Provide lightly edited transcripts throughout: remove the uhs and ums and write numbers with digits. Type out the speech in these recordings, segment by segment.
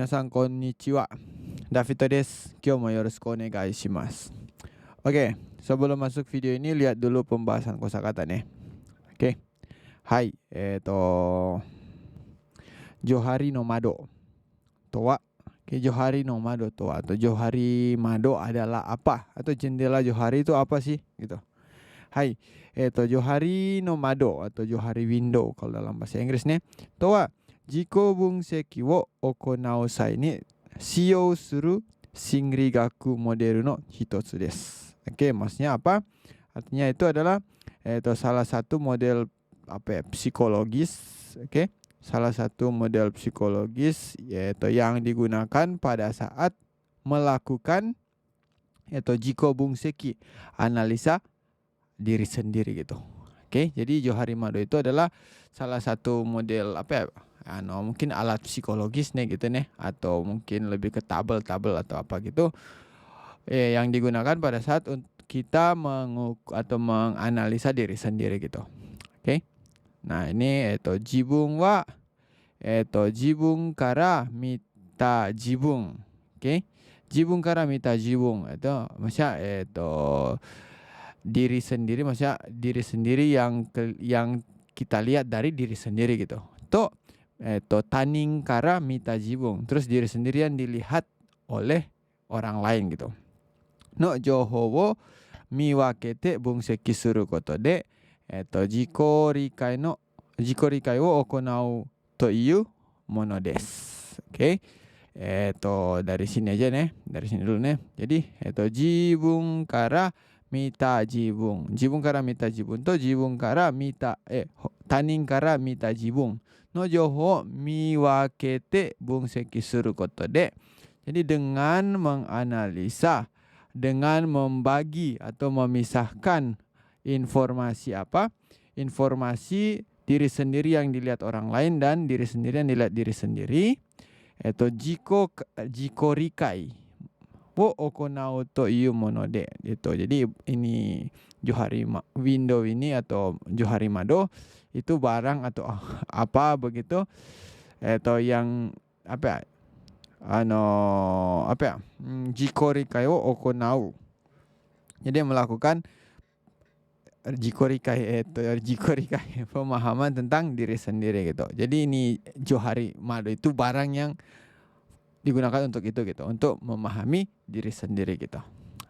皆さんこんにちは。David desu. Kyou mo yoroshiku onegai shimasu. Oke, sebelum masuk video ini lihat dulu pembahasan kosakata nih. Oke. Hai, Johari no Mado to wa. Johari no Mado to wa atau Johari Mado adalah apa? Atau jendela Johari itu apa sih? Gitu. Hai, Johari no Mado atau Johari window kalau dalam bahasa Inggris nih. To wa Jiko bunseki wo okonau sai ni shiyou suru shingrigaku model no hitotsu desu. Oke, maksudnya apa? Artinya itu adalah salah satu model psikologis, oke? Salah satu model psikologis yaitu yang digunakan pada saat melakukan jiko bunseki, analisa diri sendiri gitu. Oke, jadi Johari Mado itu adalah salah satu model mungkin alat psikologis nih gitu nih, atau mungkin lebih ke tabel atau apa gitu yang digunakan pada saat kita menganalisa diri sendiri gitu. Oke. Nah, ini jibun wa jibun kara mita jibun. Oke. Jibun kara mita jibun itu maksudnya diri sendiri, maksudnya diri sendiri yang kita lihat dari diri sendiri gitu. Tanin kara mita jibun, terus diri sendiri yang dilihat oleh orang lain gitu. No jouhou wo miwakete bunseki suru koto de jiko rikai wo okonau to iu mono desu. Oke. Dari sini aja nih, dari sini dulu nih. Jadi jibun kara mita jibun. Jibun kara mita jibun to jibun kara mita tanin kara mita jibun no jouhou miwakete bunseki suru koto de. Jadi dengan menganalisa, dengan membagi atau memisahkan informasi informasi diri sendiri yang dilihat orang lain dan diri sendiri yang dilihat diri sendiri. Jiko rikai wo okonau to iu mono de gitu. Jadi ini Johari window ini atau Johari Mado itu barang atau apa begitu yang jiko rikai wo okonau. Jadi melakukan jiko rikai pemahaman tentang diri sendiri gitu. Jadi ini Johari Mado itu barang yang digunakan untuk itu gitu, untuk memahami diri sendiri gitu.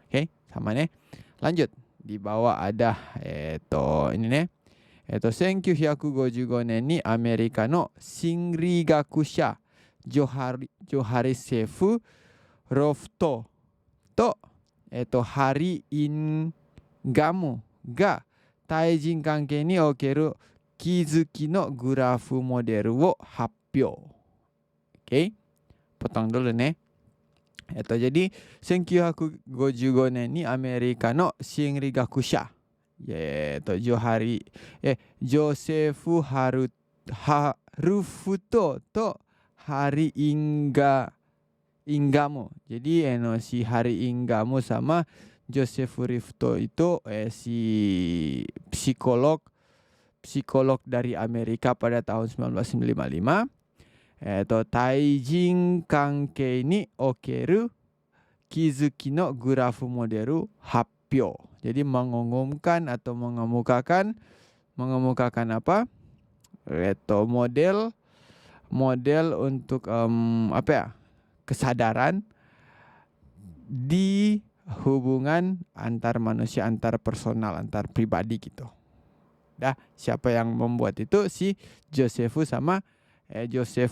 Oke, sama nih. Lanjut. Di bawah ada ini nih. 1955年にアメリカの心理学者ジョハリセフ・ロフトとハリ・インガムが対人関係における気づきのグラフモデルを発表. Oke, potong dulu nih. Jadi 1955年にアメリカの心理学者ジョセフ・ハルフトとハリ・インガム. Jadi si Hari Ingamu sama Joseph Rifto itu si psikolog dari Amerika pada tahun 1955. Taijin kankei ni okeru kizuki no graph model happyo. Jadi mengumumkan atau mengemukakan apa? Model untuk kesadaran di hubungan antar manusia, antar personal, antar pribadi gitu. Siapa yang membuat itu? Si Joseph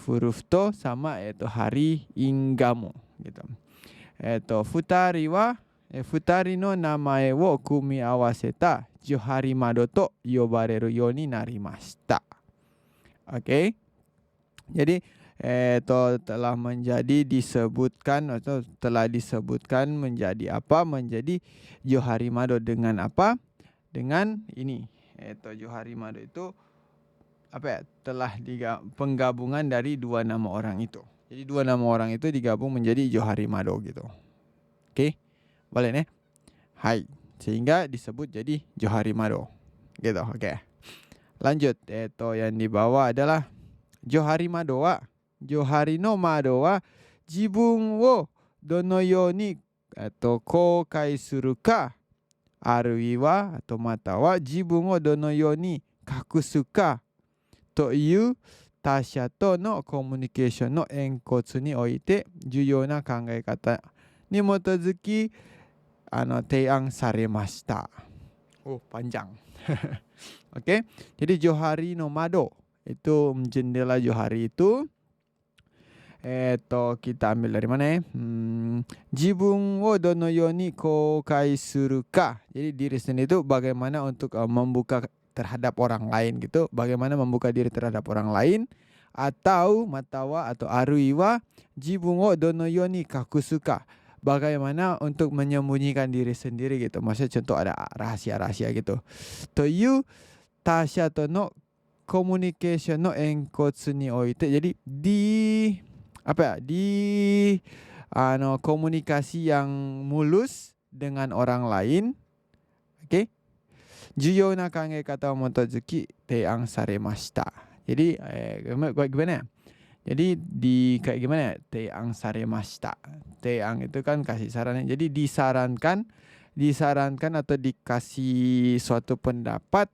Rufto sama Hari Ingamu gitu. Futari no namae wo kumiawaseta Johari Mado to yobareru you ni narimashita. Oke. Jadi telah disebutkan menjadi apa? Menjadi Johari Mado dengan apa? Dengan ini. Johari Mado itu telah penggabungan dari dua nama orang itu. Jadi dua nama orang itu digabung menjadi Johari Mado gitu. Oke. Boleh nih? Hai. Sehingga disebut jadi Johari Mado. Gitu. Oke. Lanjut. Yang di bawah adalah Johari Mado wa Johari no Mado wa 自分をどのように公開するか、あるいはまたは自分をどのように隠すかという他者とのコミュニケーションの円滑において重要な考え方に基づき提案されました。Oh, panjang. Oke, jadi Johari no Mado itu jendela Johari itu kita ambil dari mana ya? Jibun wo dono yoni kokai suruka. Jadi diri sendiri itu bagaimana untuk membuka terhadap orang lain gitu. Bagaimana membuka diri terhadap orang lain. Atau matawa atau aruiwa jibun wo dono yoni kakusuka. Bagaimana untuk menyembunyikan diri sendiri gitu. Maksudnya contoh ada rahasia-rahasia gitu. Toyu tasha to no communication no enkotsu ni oite. Jadi di komunikasi yang mulus dengan orang lain. Oke. Juyo na kange kata motozuki teang saremashita. Jadi gimana ya? Jadi kayak gimana ya? Teang saremashita. Teang itu kan kasih saran. Jadi disarankan atau dikasih suatu pendapat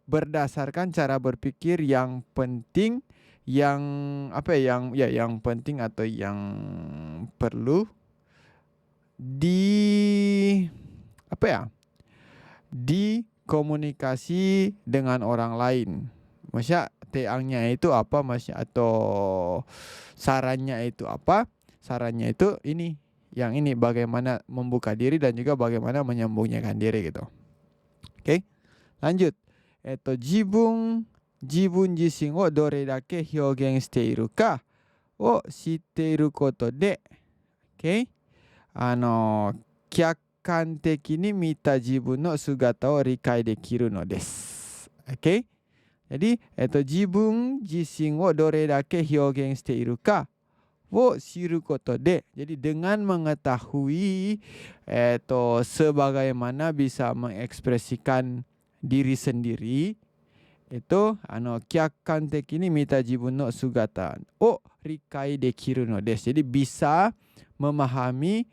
berdasarkan cara berpikir yang penting, yang penting atau yang perlu dikomunikasi dengan orang lain. Maksudnya teangnya itu apa, maksudnya atau sarannya itu apa? Sarannya itu ini, yang ini bagaimana membuka diri dan juga bagaimana menyembunyikan diri gitu. Oke, lanjut. Jibun jishin wo dore dake hyougen shite iru ka wo shitte iru koto de, kyakkan teki ni mita jibun no sugata o rikai dekiru no desu. Jadi jibun jishin wo dore dake hyougen shite iru ka wo shiru koto de. Jadi dengan mengetahui sebagaimana bisa mengekspresikan diri sendiri itu kyakkan teki ni mita jibun no sugata o rikai dekiru no desu. Jadi bisa memahami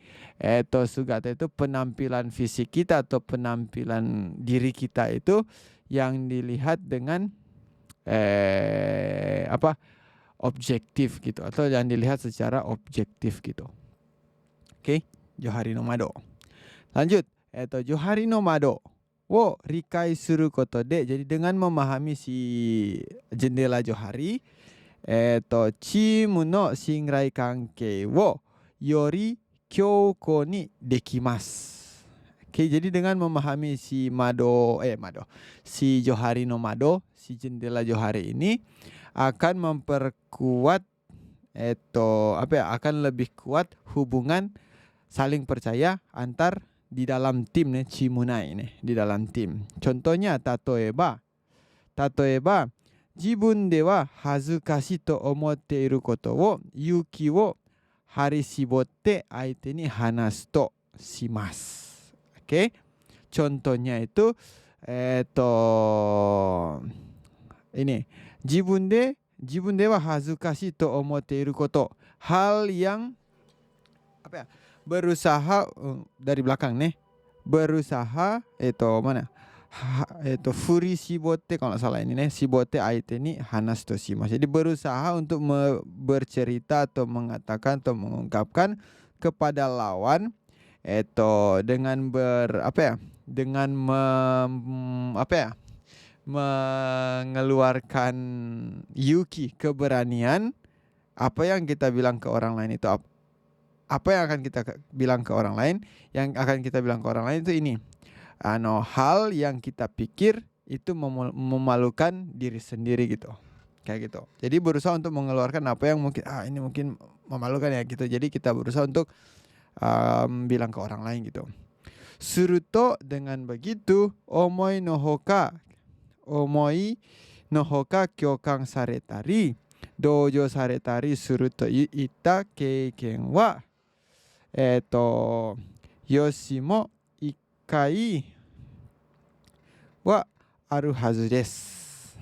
sugata itu penampilan fisik kita atau penampilan diri kita itu yang dilihat dengan objektif gitu, atau yang dilihat secara objektif gitu. Oke, Johari no Mado. Lanjut, Johari no Mado wo rikai suru koto de. Jadi dengan memahami si jendela Johari, chimu no shinrai kankei wo yori kyouko ni dekimasu. Jadi dengan memahami si si Johari no Mado, si jendela Johari ini akan memperkuat akan lebih kuat hubungan saling percaya antar di dalam tim nih, chimunai nih, di dalam tim. Contohnya tatoeba jibun de wa hazukashi to omotte iru koto wo yuki wo harishibotte aite ni hanasu to shimasu. Contohnya itu ini jibun de wa hazukashi to omotte iru koto, hal yang berusaha dari belakang nih, berusaha furi shibote, kalau salah ini nih, shibote aite ni hanasu to shimasu. Jadi berusaha untuk bercerita atau mengatakan atau mengungkapkan kepada lawan dengan mengeluarkan yuki, keberanian. Apa yang kita bilang ke orang lain itu apa yang akan kita bilang ke orang lain? Yang akan kita bilang ke orang lain itu ini. Hal yang kita pikir itu memalukan diri sendiri gitu. Kayak gitu. Jadi berusaha untuk mengeluarkan apa yang mungkin ini mungkin memalukan ya gitu. Jadi kita berusaha untuk bilang ke orang lain gitu. Suruto, dengan begitu, omoi no hoka kyoukan saretari dojo saretari suru to itta keiken wa yoshi mo ikkai wa aru hazu desu.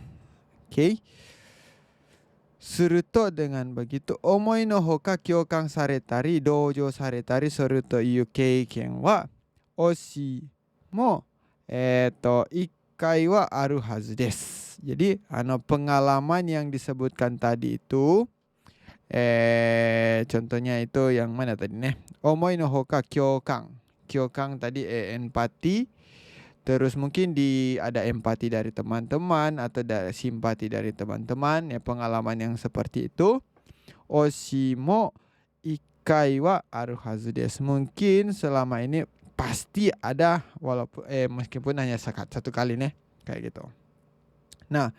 Suruto dengan begitu, omoi no hoka kyoukan saretari, doujou saretari suru to iu keiken wa oshi mo ikkai wa aru hazu desu. Jadi pengalaman yang disebutkan tadi itu contohnya itu yang mana tadi nih? Omoi no hoka kyoukan. Kyoukan tadi empati. Terus mungkin ada empati dari teman-teman atau simpati dari teman-teman, ya pengalaman yang seperti itu. Oshimo ikkai wa aru hazu desu. Mungkin selama ini pasti ada, walaupun meskipun hanya satu kali nih, kayak gitu. Nah,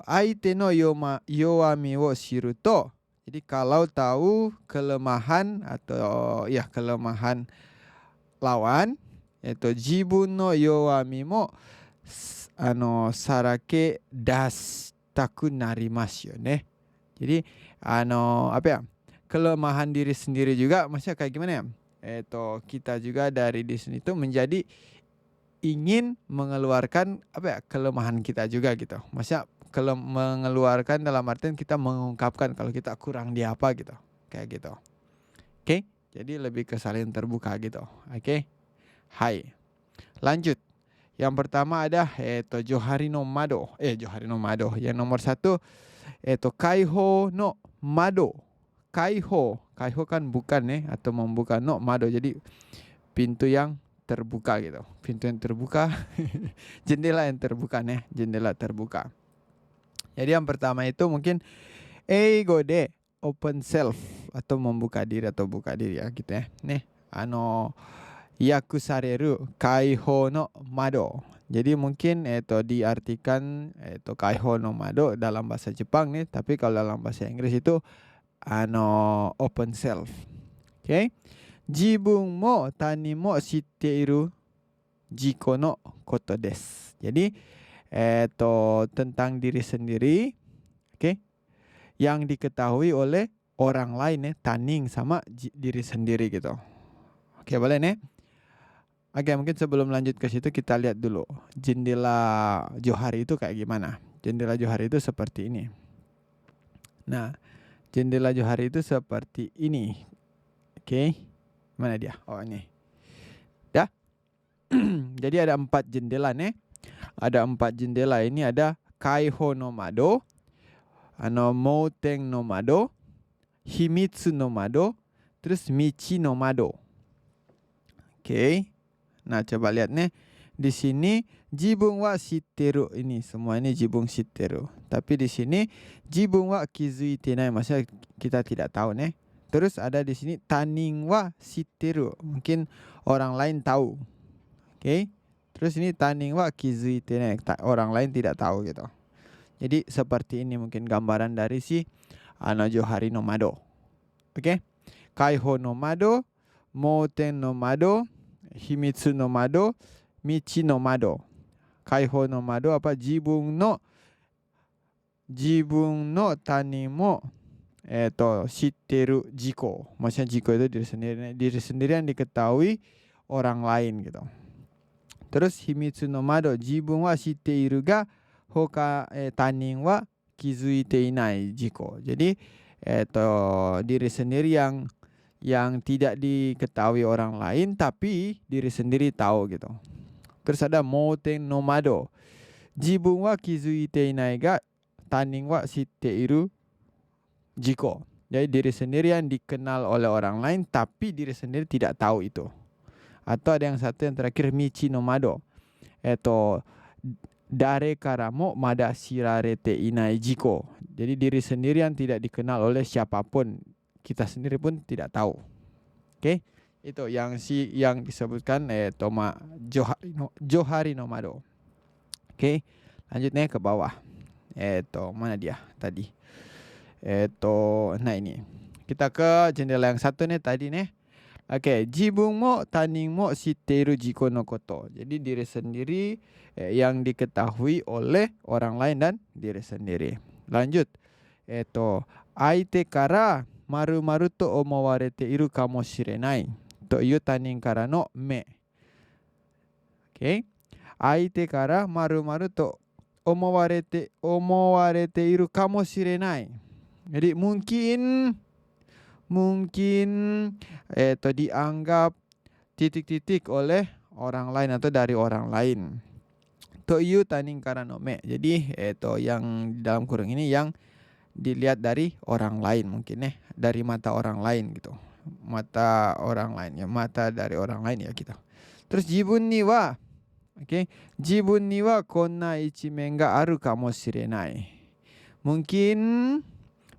aite no yoami wo shiru to. Jadi kalau tahu kelemahan atau kelemahan lawan, jibun no yoami mo sarake dasitaku narimasu yo ne. Jadi kelemahan diri sendiri juga, maksudnya kayak gimana ya? Kita juga dari di sini itu menjadi ingin mengeluarkan kelemahan kita juga gitu. Maksudnya mengeluarkan dalam artian kita mengungkapkan kalau kita kurang di apa gitu. Kayak gitu. Oke? Jadi lebih ke saling terbuka gitu. Oke? Hai. Lanjut. Yang pertama ada johari no mado. Johari no mado. Yang nomor 1 kaiho no mado. Kaiho kan bukan atau membuka, no mado jadi pintu yang terbuka gitu. Pintu yang terbuka. Jendela yang terbuka nih, jendela terbuka. Jadi yang pertama itu mungkin eigo de open self atau membuka diri atau buka diri ya gitu ya. Nih, yaku sareru kaiho no mado. Jadi mungkin diartikan kaiho no mado dalam bahasa Jepang nih, tapi kalau dalam bahasa Inggris itu open self. Oke. Jibun mo tani mo shitteiru jiko no koto desu. Jadi tentang diri sendiri, oke, yang diketahui oleh orang lain taning sama diri sendiri gitu. Oke, boleh nih. Oke, mungkin sebelum lanjut ke situ kita lihat dulu jendela johari itu kayak gimana. Jendela johari itu seperti ini. Nah, jendela johari itu seperti ini. Oke. Mana dia? Oh, ini. Ya. Jadi ada 4 jendela nih. Ada 4 jendela. Ini ada kaiho no mado, mouten no mado, himitsu no mado, terus michi no mado. Oke. Nah, coba lihat nih. Di sini jibun wa shitteru, ini semua ini jibun shitteru. Tapi di sini jibun wa kizuite nai, maksudnya kita tidak tahu nih. Terus ada di sini tanin wa shitteru, mungkin orang lain tahu. Oke. Terus ini tanin wa kizuite nai, orang lain tidak tahu gitu. Jadi seperti ini mungkin gambaran dari si johari no mado. Oke. Kaiho no mado, mouten no mado, himitsu no mado, michi no mado. Kaiho no mado jibun no tani mo shitteru jiko. Maksudnya jiko itu diri sendiri yang diketahui orang lain gitu. Terus himitsu no mado, jibun wa shitteiru ga hoka tanin wa kizuite inai jiko. Jadi diri sendiri yang tidak diketahui orang lain tapi diri sendiri tahu gitu. Terus ada mouten no mado, jibun wa kizuite inai ga tanin wa shitteiru jiko. Jadi diri sendiri yang dikenal oleh orang lain tapi diri sendiri tidak tahu itu. Atau ada yang satu yang terakhir michi no mado, dare kara mo mada shirarete inai jiko. Jadi diri sendiri yang tidak dikenal oleh siapapun, kita sendiri pun tidak tahu. Oke, itu yang disebutkan johari no mado. Oke, lanjut nih ke bawah. Mana dia tadi? Nah ini. Kita ke jendela yang satu nih tadi nih. Oke, jibun mo tanin mo shitteru jiko no koto. Jadi diri sendiri yang diketahui oleh orang lain dan diri sendiri. Lanjut. Aite kara maru-maru to omowarete iru kamoshirenai to iu tanin kara no me. Oke. Aite kara maru-maru to omowarete iru kamoshirenai. Jadi mungkin dianggap titik-titik oleh orang lain atau dari orang lain. Toyu taning karanome. Jadi yang dalam kurung ini yang dilihat dari orang lain mungkin dari mata orang lain gitu. Mata orang lain ya, mata dari orang lain ya gitu. Terus jibun ni wa jibun ni wa konna ichimen ga aru kamoshirenai.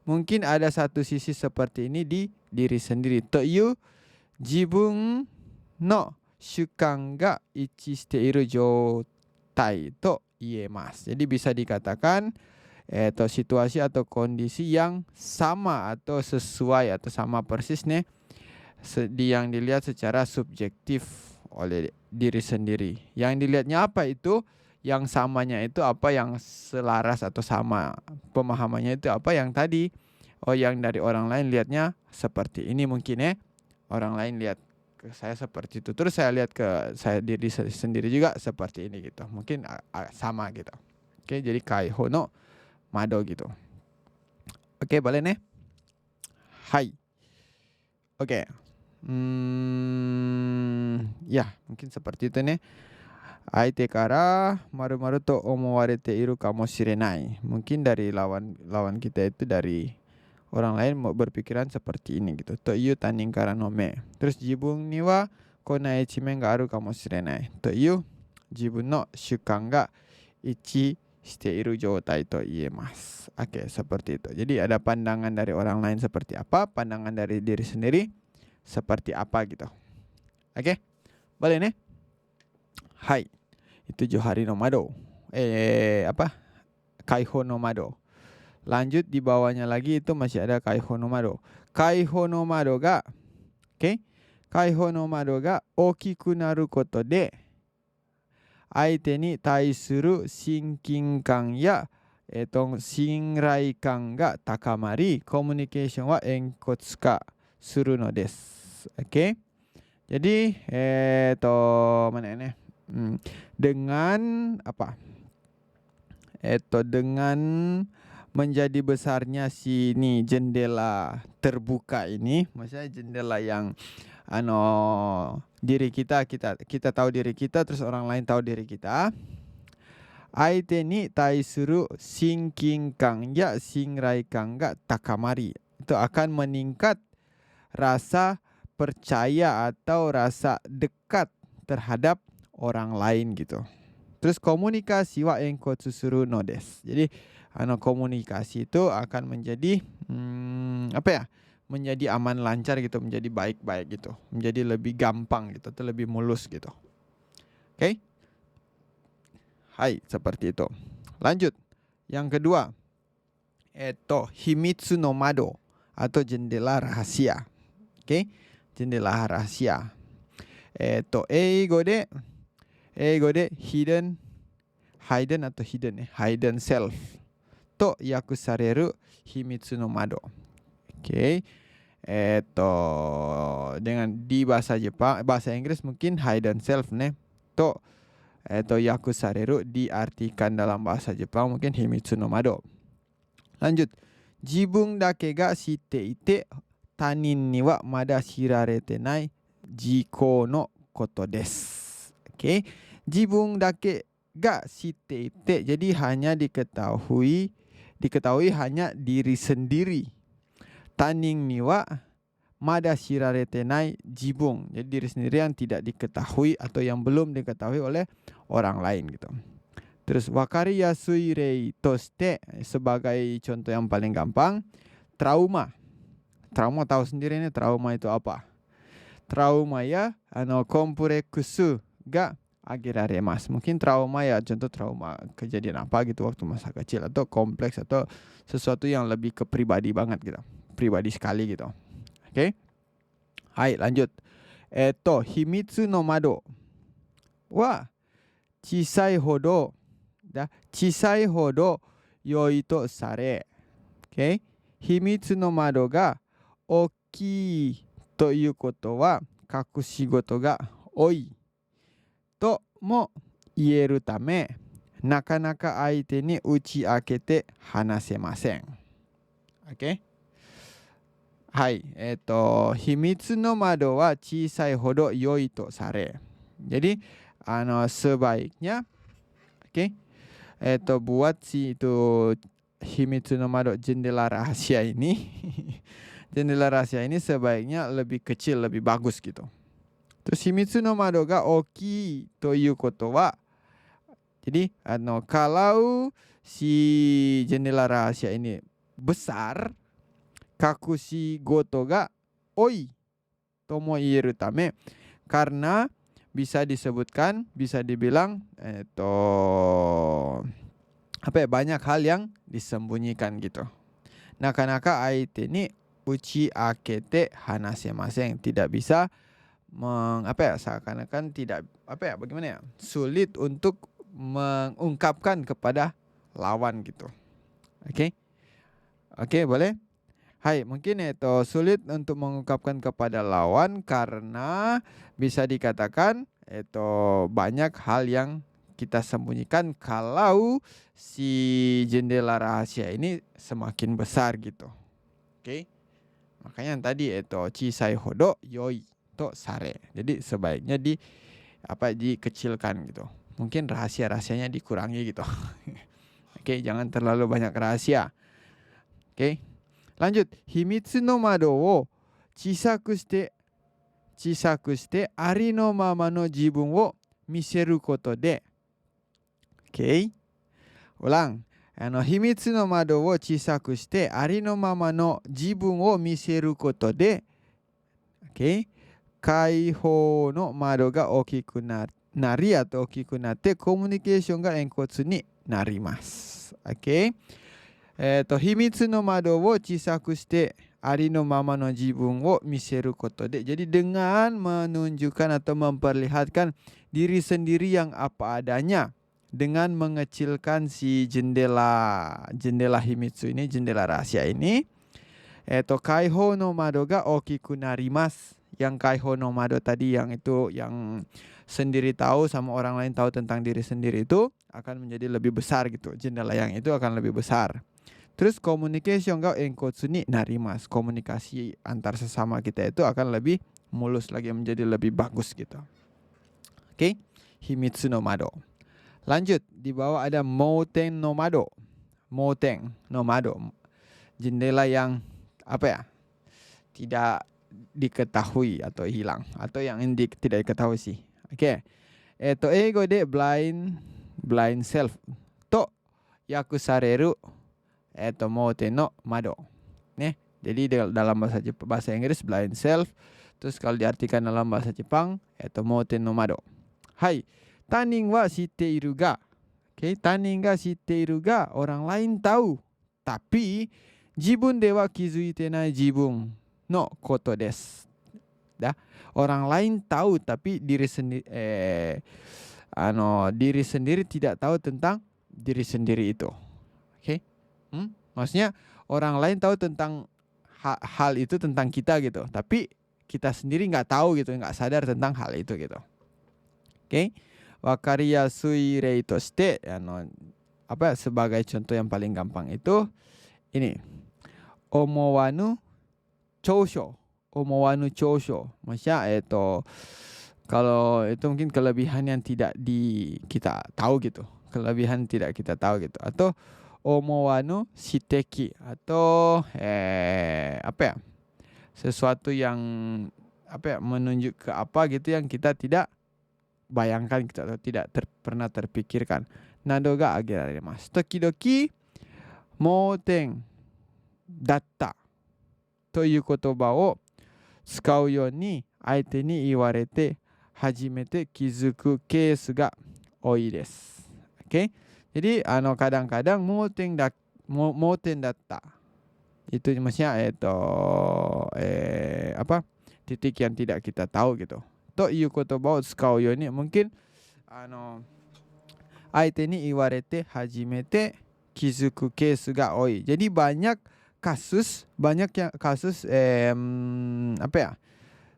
Mungkin ada satu sisi seperti ini di diri sendiri. Toyu jibun no shukan ga ichi shite iru joutai to iemasu. Jadi bisa dikatakan situasi atau kondisi yang sama atau sesuai atau sama persis yang dilihat secara subjektif oleh diri sendiri. Yang dilihatnya apa itu? Yang samanya itu apa, yang selaras atau sama pemahamannya itu apa, yang tadi yang dari orang lain lihatnya seperti ini mungkin orang lain lihat ke saya seperti itu, terus saya lihat ke saya diri sendiri juga seperti ini gitu, mungkin sama gitu. Jadi kaiho no mado gitu. Boleh nih? Hai. Ya mungkin seperti itu nih. Aite kara maru-maru to omowarete iru kamoshirenai. Mungkin dari lawan kita itu dari orang lain mau berpikiran seperti ini gitu. To iu tanin kara nome. Terus jibun ni wa kona ichimen ga aru kamoshirenai. To iu jibun no shukan ga ichi shite iru joutai to iemasu. Seperti itu. Jadi ada pandangan dari orang lain seperti apa, pandangan dari diri sendiri seperti apa gitu. Boleh nih? Hai. Itu johari no mado. Kaiho no mado. Lanjut di bawahnya lagi itu masih ada kaiho no mado. Kaiho no mado ga Kaiho no mado ga okiku naru koto de aite ni taisuru shinkinkan ya shinraikan ga takamari komunikasi wa enkotsuka suru no desu. Jadi mana ini? Dengan apa? Dengan menjadi besarnya jendela terbuka ini, maksudnya jendela yang diri kita tahu diri kita, terus orang lain tahu diri kita. Aite ni taisuru shinkinkan ya shinraikan ga takamari. Itu akan meningkat rasa percaya atau rasa dekat terhadap orang lain gitu. Terus komunikasi wa enkotsu suru no desu. Jadi komunikasi itu akan menjadi menjadi aman lancar gitu, menjadi baik-baik gitu, menjadi lebih gampang gitu, atau lebih mulus gitu. Hai, seperti itu. Lanjut. Yang kedua, himitsu no mado atau jendela rahasia. Jendela rahasia. Eigo de hidden self to yakusareru himitsu no mado. Dengan di bahasa Jepang, bahasa Inggris mungkin hidden self to yakusareru diartikan dalam bahasa Jepang mungkin himitsu no mado. Lanjut. Jibun dake ga shite ite tanin ni wa mada shirarete nai jiko no koto desu. Jibun dake ga shite ite, jadi hanya diketahui hanya diri sendiri. Tanin ni wa mada shirarete nai jibun, jadi diri sendiri yang tidak diketahui atau yang belum diketahui oleh orang lain gitu. Terus wakari yasui rei toshite, sebagai contoh yang paling gampang, trauma tahu sendiri nih trauma itu apa. Trauma ya kompleksu ga agiraremasu. Mungkin trauma ya contoh trauma kejadian apa gitu waktu masa kecil, atau kompleks atau sesuatu yang lebih ke pribadi banget gitu, pribadi sekali gitu. Hai, lanjut. Himitsu no mado wa chisai hodo yoi to sare. Himitsu no mado ga okii toいうことは隠し事が多いとも言えるため、nakanaka aite ni uchi akete hanasemasen. Okay? はい。秘密の窓は小さいほど良いとされ. Jadi, sebaiknya, okay, buat si itu himitsu no mado, jendela rahasia ini, jendela rahasia ini sebaiknya lebih kecil, lebih bagus gitu. Terus himitsu no mado ga oki toいうことは, jadi kalau si jendela rahasia ini besar, kakushi goto ga oi to mo ieru tame, karena bisa disebutkan, bisa dibilang banyak hal yang disembunyikan gitu. Nakanaka aite ni uchi akete hanasemasen, tidak bisa seakan-akan tidak bagaimana ya, sulit untuk mengungkapkan kepada lawan gitu. Oke, boleh? Hai, mungkin sulit untuk mengungkapkan kepada lawan karena bisa dikatakan banyak hal yang kita sembunyikan kalau si jendela rahasia ini semakin besar gitu. Oke. Makanya yang tadi chisai hodo yoi to sare. Jadi sebaiknya dikecilkan gitu. Mungkin rahasia-rahasianya dikurangi gitu. Oke, jangan terlalu banyak rahasia. Oke. Lanjut, himitsu no mado wo chisaku shite ari no mama no jibun wo miseru koto de. Oke. Ulang. Himitsu no mado wo chisaku shite ari no mama no jibun wo miseru koto de. Oke. Kaihou no mado ga okiku nari atau okiku natte komunikation ga enkotsu ni narimasu. Oke. Himitsu no mado wo chisaku shite ari no mama no jibun wo miseru koto de. Jadi dengan menunjukkan atau memperlihatkan diri sendiri yang apa adanya, dengan mengecilkan si jendela himitsu ini, jendela rahasia ini, kaihou no mado ga okiku narimasu. Yang kaihou no mado tadi, yang itu yang sendiri tahu sama orang lain tahu tentang diri sendiri, itu akan menjadi lebih besar gitu. Jendela yang itu akan lebih besar. Terus communication ga enkotsu ni narimasu. Komunikasi antar sesama kita itu akan lebih mulus lagi, menjadi lebih bagus gitu. Oke. Himitsu no mado. Lanjut, di bawah ada mouten no mado. Mouten no mado. Jendela yang tidak diketahui atau hilang, atau yang tidak diketahui sih. Oke. Eigo de blind self to yaku sareru mouten no mado. Jadi dalam bahasa Inggris blind self, terus kalau diartikan dalam bahasa Jepang mouten no mado. Hai, tanin wa shitte iru ga. Oke, tanin ga shitte iru ga, orang lain tahu, tapi jibun de wa kizuite nai jibun no koto desu. Orang lain tahu tapi diri sendiri tidak tahu tentang diri sendiri itu. Oke? Maksudnya orang lain tahu tentang hal itu tentang kita gitu, tapi kita sendiri nggak tahu gitu, nggak sadar tentang hal itu gitu. Oke? Wakariasui rei to shite, sebagai contoh yang paling gampang itu ini. Omowanu chousho. Maksudnya kalau itu mungkin kelebihan yang tidak kita tahu gitu. Kelebihan tidak kita tahu gitu. Atau omowanu shiteki, atau sesuatu yang menunjuk ke apa gitu yang kita tidak bayangkan gitu, atau tidak pernah terpikirkan. Nado ga ageraremasu. Tokidoki mouten datta toいう言葉を使うように相手に言われて初めて気づくケースが多いです。Oke? Jadi kadang-kadang mouten datta itu maksudnya titik yang tidak kita tahu gitu. Toいう言葉を使うように, mungkin 相手に言われて初めて気づくケースが多い. Jadi banyak kasus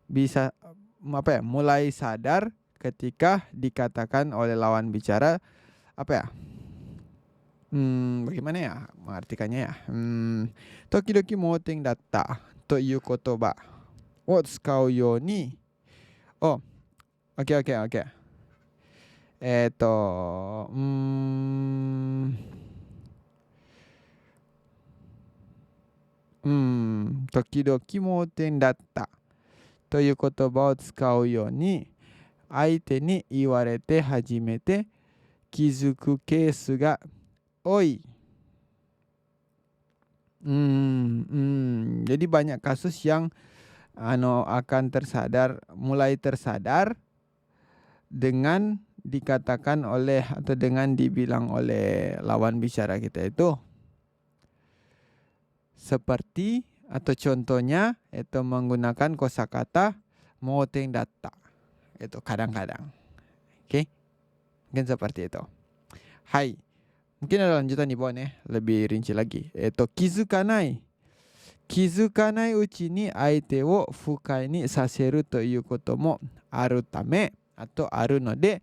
bisa mulai sadar ketika dikatakan oleh lawan bicara Bagaimana ya mengartikannya ya? Tokidoki mouteng datta toいう言葉を使うように。Oh, oke oke oke. Tokidoki mouteng dattaという言葉を使うように相手に言われて初めて気づくケースが多い。Jadi banyak kasus yang akan mulai tersadar dengan dikatakan oleh atau dengan dibilang oleh lawan bicara kita itu. Seperti atau contohnya itu menggunakan kosakata mouteng datta. Itu kadang-kadang. Oke. Mungkin seperti itu. Hai. Mungkin ada lanjutan di bawah nih, lebih rinci lagi. Kizukanai. Kizukanai uchi ni aite wo fukai ni saseru toいうこともあるため、atau aru node,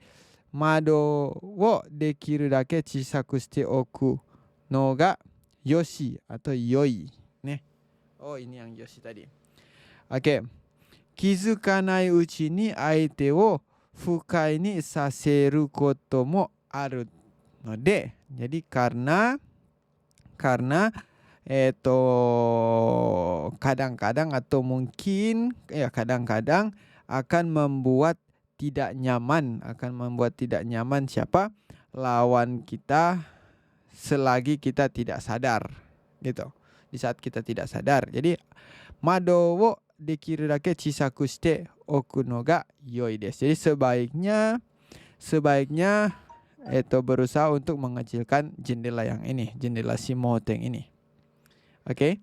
mado wo dekiru dake chisaku shite oku no ga yoshi atau yoi. Nih. Oh, ini yang yoshi tadi. Oke. Kizukanai uchi ni aite wo fukai ni saseru koto mo aru node. Jadi karena kadang-kadang atau mungkin ya kadang-kadang akan membuat tidak nyaman siapa lawan kita selagi kita tidak sadar gitu. Di saat kita tidak sadar. Jadi mado wo dekiru dake chisaku shite oku no ga yoi desu. Jadi sebaiknya berusaha untuk mengecilkan jendela yang ini, jendela si mouteng ini. Oke.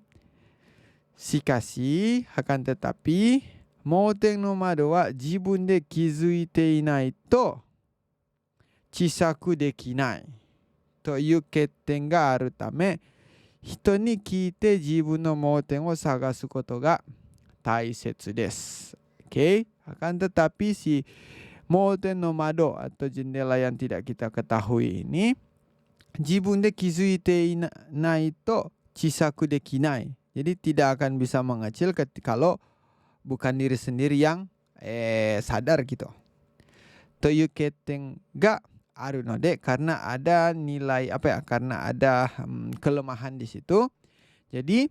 Shikashi, akan tetapi mouteng no mado wa jibun de kizuite inai to chisaku dekinai toいう欠点があるため、人に聞いて自分のmoutengを探すことが大切です。Oke. Akan tetapi si mouteng no mado atau jendela yang tidak kita ketahui ini jibun de kizuite inai to chisaku dekinai. Jadi tidak akan bisa mengecil kalau bukan diri sendiri yang sadar gitu. Toyu ketten ga aru node, karena ada nilai karena ada kelemahan di situ. Jadi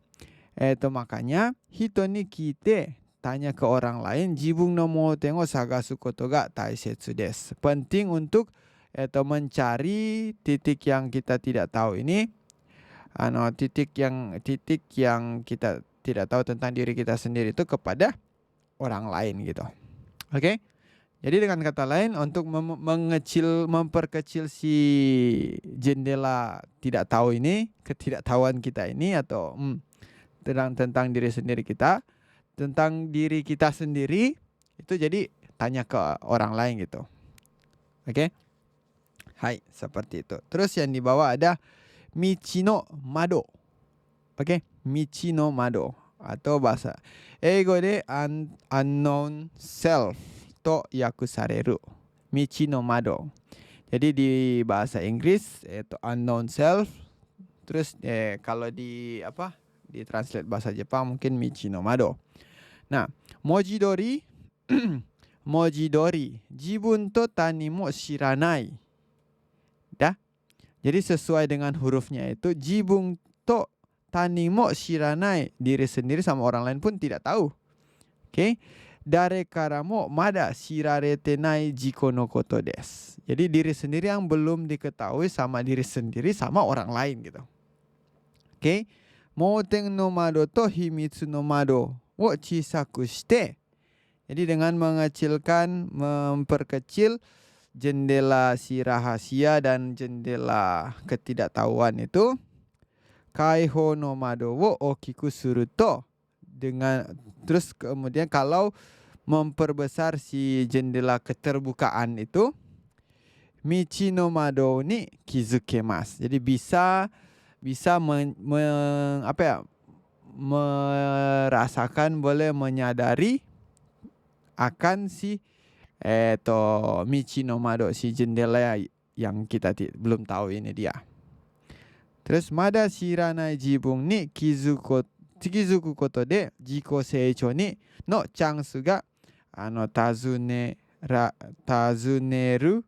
makanya hito ni kite, tanya ke orang lain, jibun no mouteng o sagasu koto ga taisetsu desu. Penting untuk mencari titik yang kita tidak tahu ini, titik yang kita tidak tahu tentang diri kita sendiri itu kepada orang lain gitu. Oke? Jadi dengan kata lain, untuk memperkecil si jendela tidak tahu ini, ketidaktahuan kita ini, atau tentang diri sendiri kita, tentang diri kita sendiri, itu jadi tanya ke orang lain gitu. Oke? Hai, seperti itu. Terus yang di bawah ada michi no mado. Oke? Michi no mado, atau bahasa Eigo de unknown self to yakusareru. Michi no mado. Jadi di bahasa Inggris itu unknown self. Terus kalau di translate bahasa Jepang mungkin michi no mado. Nah, mojidori jibun to tani mo shiranai. Dah. Jadi sesuai dengan hurufnya itu jibun to tani mo shiranai, diri sendiri sama orang lain pun tidak tahu. Oke. Dare kara mo mada shirarete nai jiko no koto desu. Jadi diri sendiri yang belum diketahui sama diri sendiri sama orang lain gitu. Oke. Mouteng no mado to himitsu no mado wo chisaku shite. Jadi dengan memperkecil jendela si rahasia dan jendela ketidaktahuan itu, kaiho no mado wo okiku suru to, terus kemudian kalau memperbesar si jendela keterbukaan itu, michi no mado ni kizukemas. Jadi bisa merasakan, boleh menyadari akan si michi no mado, si jendela yang kita belum tahu ini dia. Terus mada shiranai jibun ni kizuku koto de jiko seichou ni no chance ga tazuneru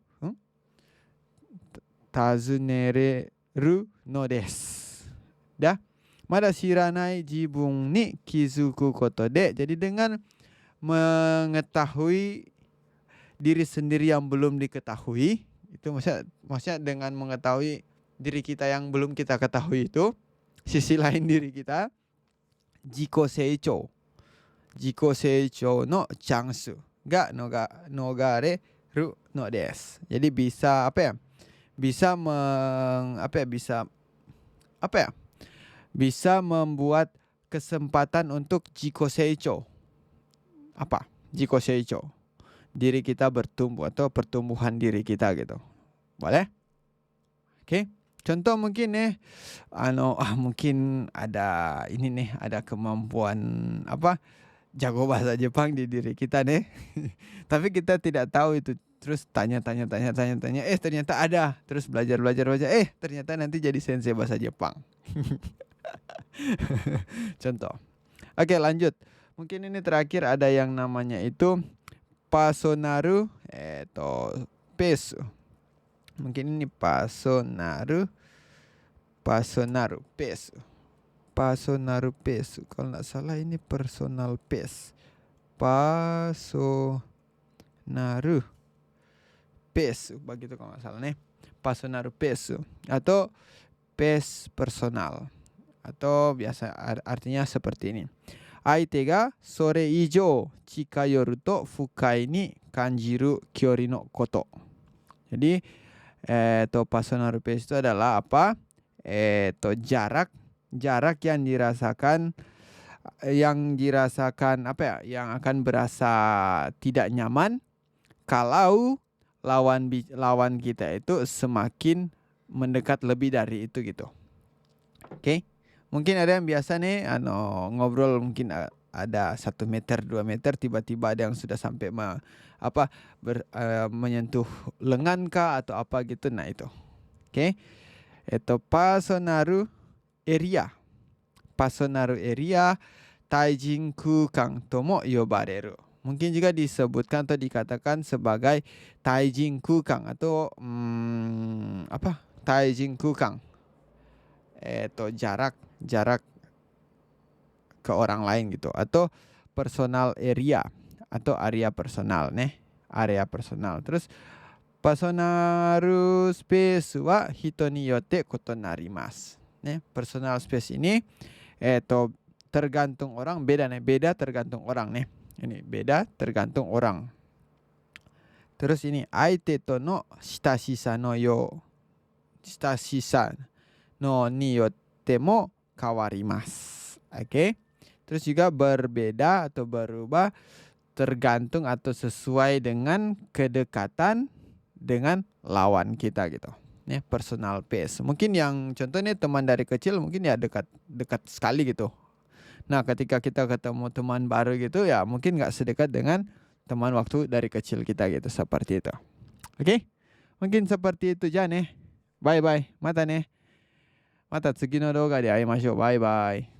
尋ねるのです。Dah, mada shiranai jibun ni kizuku koto de. Jadi dengan mengetahui diri sendiri yang belum diketahui, itu maksudnya dengan mengetahui diri kita yang belum kita ketahui itu, sisi lain diri kita, jiko seichou no chance ga nogareru no desu. Jadi bisa bisa membuat kesempatan untuk jiko seichou. Apa? Jiko seichou. Diri kita bertumbuh atau pertumbuhan diri kita gitu. Boleh? Oke. Contoh mungkin mungkin ada ini nih, ada kemampuan jago bahasa Jepang di diri kita nih. Tapi kita tidak tahu itu. Terus tanya. Ternyata ada. Terus belajar. Ternyata nanti jadi sensei bahasa Jepang. Contoh. Oke, lanjut. Mungkin ini terakhir ada yang namanya itu personal pesu. Mungkin ini personal pesu. Kalau nggak salah ini personal pace. Personal pace, begitu kalau nggak salah nih. Personal pace atau pace personal, atau biasa artinya seperti ini. Aite ga sore ijo chikayoru to fukai ni kanjiru kyori no koto. Jadi personal pace itu adalah apa? Jarak yang dirasakan yang akan berasa tidak nyaman kalau lawan kita itu semakin mendekat lebih dari itu gitu. Oke. Mungkin ada yang biasa nih ngobrol mungkin ada 1 meter 2 meter, tiba-tiba ada yang sudah sampai menyentuh lengan kah atau apa gitu. Nah itu. Oke. Itu personal area taijin kukan tomo yobareru. Mungkin juga disebutkan atau dikatakan sebagai taijin kukan atau taijin kukan. Itu jarak ke orang lain gitu, atau personal area atau area personal nih, area personal. Terus personal space wa hito ni yotte kotonarimasu. Personal space ini tergantung orang, beda tergantung orang nih. Ini beda tergantung orang. Terus ini aite to no shitashisa no ni yotte mo kawarimasu. Oke. Terus juga berbeda atau berubah tergantung atau sesuai dengan kedekatan dengan lawan kita gitu. Personal pace. Mungkin yang contohnya teman dari kecil mungkin ya dekat sekali gitu. Nah, ketika kita ketemu teman baru gitu ya mungkin nggak sedekat dengan teman waktu dari kecil kita gitu, seperti itu. Oke? Mungkin seperti itu aja nih. Bye bye. Mata nih. Mata 次の動画で会いましょう。バイバイ。